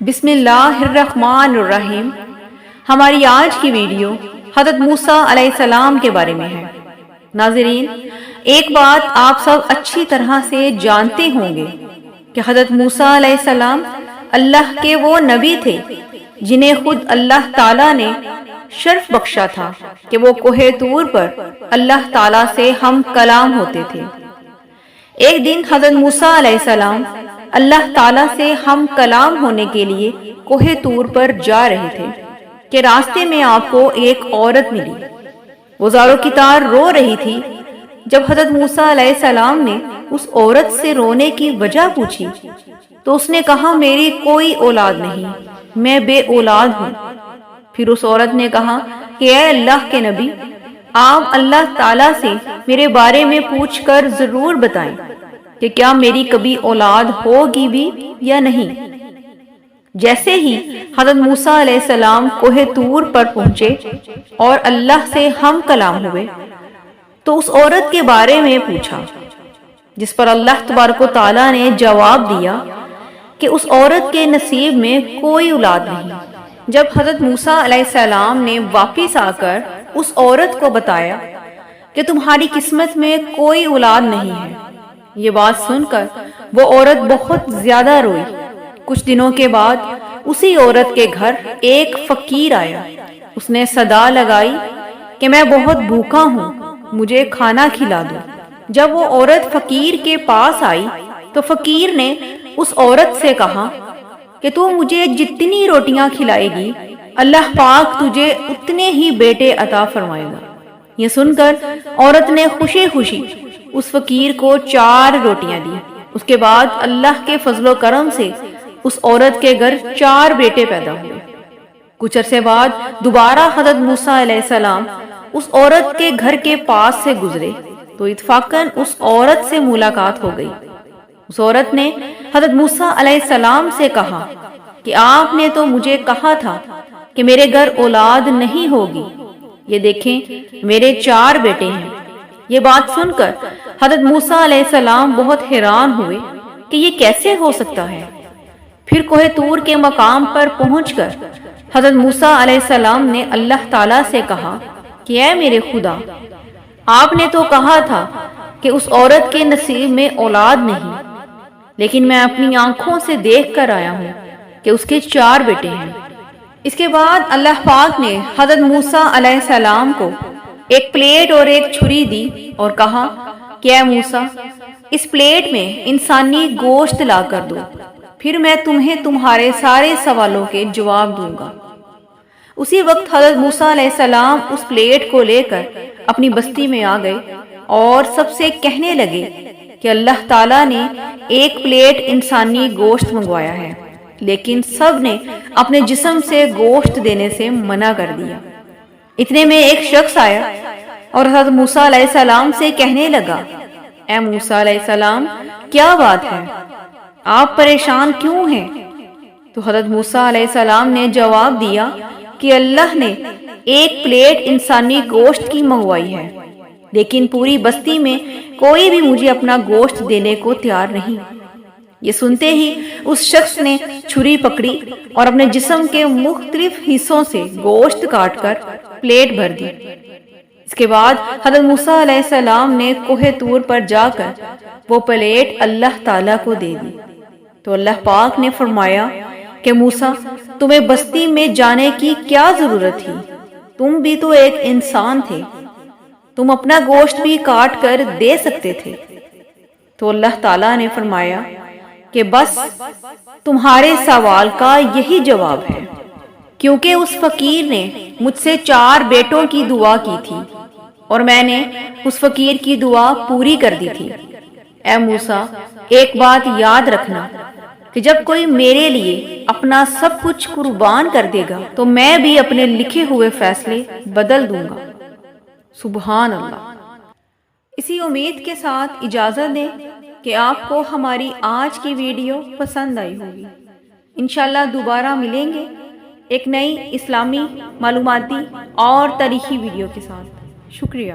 بسم اللہ الرحمن الرحیم۔ ہماری آج کی ویڈیو حضرت موسیٰ علیہ السلام کے بارے میں ہے۔ ناظرین، ایک بات آپ سب اچھی طرح سے جانتے ہوں گے کہ حضرت موسیٰ علیہ السلام اللہ کے وہ نبی تھے جنہیں خود اللہ تعالیٰ نے شرف بخشا تھا کہ وہ کوہ طور پر اللہ تعالیٰ سے ہم کلام ہوتے تھے۔ ایک دن حضرت موسیٰ علیہ السلام اللہ تعالیٰ سے ہم کلام ہونے کے لیے کوہ طور پر جا رہے تھے کہ راستے میں آپ کو ایک عورت ملی۔ وہ زاروں کی طرح رو رہی تھی۔ جب حضرت موسیٰ علیہ السلام نے اس عورت سے رونے کی وجہ پوچھی تو اس نے کہا، میری کوئی اولاد نہیں، میں بے اولاد ہوں۔ پھر اس عورت نے کہا کہ اے اللہ کے نبی، آپ اللہ تعالیٰ سے میرے بارے میں پوچھ کر ضرور بتائیں کہ کیا میری کبھی اولاد ہوگی بھی یا نہیں۔ جیسے ہی حضرت موسیٰ علیہ السلام کوہ طور پر پہنچے اور اللہ سے ہم کلام ہوئے تو اس عورت کے بارے میں پوچھا، جس پر اللہ تبارک و تعالیٰ نے جواب دیا کہ اس عورت کے نصیب میں کوئی اولاد نہیں۔ جب حضرت موسیٰ علیہ السلام نے واپس آ کر اس عورت کو بتایا کہ تمہاری قسمت میں کوئی اولاد نہیں ہے، یہ بات سن کر وہ عورت بہت زیادہ روئی۔ کچھ دنوں کے بعد اسی عورت کے گھر ایک فقیر آیا۔ اس نے صدا لگائی کہ میں بہت بھوکا ہوں، مجھے کھانا کھلا دو۔ جب وہ عورت فقیر کے پاس آئی تو فقیر نے اس عورت سے کہا کہ تو مجھے جتنی روٹیاں کھلائے گی اللہ پاک تجھے اتنے ہی بیٹے عطا فرمائے گا۔ یہ سن کر عورت نے خوشی خوشی اس فقیر کو 4 روٹیاں دی۔ اس کے بعد اللہ کے فضل و کرم سے اس عورت کے گھر 4 بیٹے پیدا ہوئے۔ کچھ عرصے بعد دوبارہ حضرت موسیٰ علیہ السلام اس عورت کے گھر کے پاس سے گزرے تو اتفاقاً اس عورت سے ملاقات ہو گئی۔ اس عورت نے حضرت موسیٰ علیہ السلام سے کہا کہ آپ نے تو مجھے کہا تھا کہ میرے گھر اولاد نہیں ہوگی، یہ دیکھیں میرے 4 بیٹے ہیں۔ یہ بات سن کر حضرت موسیٰ علیہ السلام بہت حیران ہوئے کہ یہ کیسے ہو سکتا ہے۔ پھر کوہ طور کے مقام پر پہنچ کر حضرت موسیٰ علیہ السلام نے اللہ تعالیٰ سے کہا کہ اے میرے خدا، آپ نے تو کہا تھا کہ اس عورت کے نصیب میں اولاد نہیں، لیکن میں اپنی آنکھوں سے دیکھ کر آیا ہوں کہ اس کے 4 بیٹے ہیں۔ اس کے بعد اللہ پاک نے حضرت موسیٰ علیہ السلام کو ایک پلیٹ اور ایک چھری دی اور کہا کہ اے موسیٰ، اس پلیٹ میں انسانی گوشت لا کر دو، پھر میں تمہیں تمہارے سارے سوالوں کے جواب دوں گا۔ اسی وقت حضرت موسیٰ علیہ السلام اس پلیٹ کو لے کر اپنی بستی میں آ گئے اور سب سے کہنے لگے کہ اللہ تعالیٰ نے ایک پلیٹ انسانی گوشت منگوایا ہے، لیکن سب نے اپنے جسم سے گوشت دینے سے منع کر دیا۔ اتنے میں ایک شخص آیا اور حضرت موسیٰ علیہ السلام سے کہنے لگا، اے موسیٰ علیہ السلام، کیا بات ہے؟ آپ پریشان کیوں ہیں؟ تو حضرت موسیٰ علیہ السلام نے جواب دیا کہ اللہ نے ایک پلیٹ انسانی گوشت کی منگوائی ہے، لیکن پوری بستی میں کوئی بھی مجھے اپنا گوشت دینے کو تیار نہیں۔ یہ سنتے ہی اس شخص نے چھری پکڑی اور اپنے جسم کے مختلف حصوں سے گوشت کاٹ کر پلیٹ بھر دی۔ اس کے بعد حضرت موسیٰ علیہ السلام نے کوہ طور پر جا کر وہ پلیٹ اللہ تعالیٰ کو دے دی۔ تو اللہ پاک نے فرمایا کہ موسیٰ، تمہیں بستی میں جانے کی کیا ضرورت تھی؟ تم بھی تو ایک انسان تھے، تم اپنا گوشت بھی کاٹ کر دے سکتے تھے۔ تو اللہ تعالیٰ نے فرمایا کہ بس تمہارے سوال کا یہی جواب ہے، کیونکہ اس فقیر نے مجھ سے 4 بیٹوں کی دعا کی تھی اور میں نے اس فقیر کی دعا پوری کر دی تھی۔ اے موسیٰ، ایک بات یاد رکھنا کہ جب کوئی میرے لیے اپنا سب کچھ قربان کر دے گا تو میں بھی اپنے لکھے ہوئے فیصلے بدل دوں گا۔ سبحان اللہ۔ اسی امید کے ساتھ اجازت دیں کہ آپ کو ہماری آج کی ویڈیو پسند آئی ہوگی۔ انشاءاللہ دوبارہ ملیں گے ایک نئی اسلامی معلوماتی اور تاریخی ویڈیو کے ساتھ۔ شکریہ۔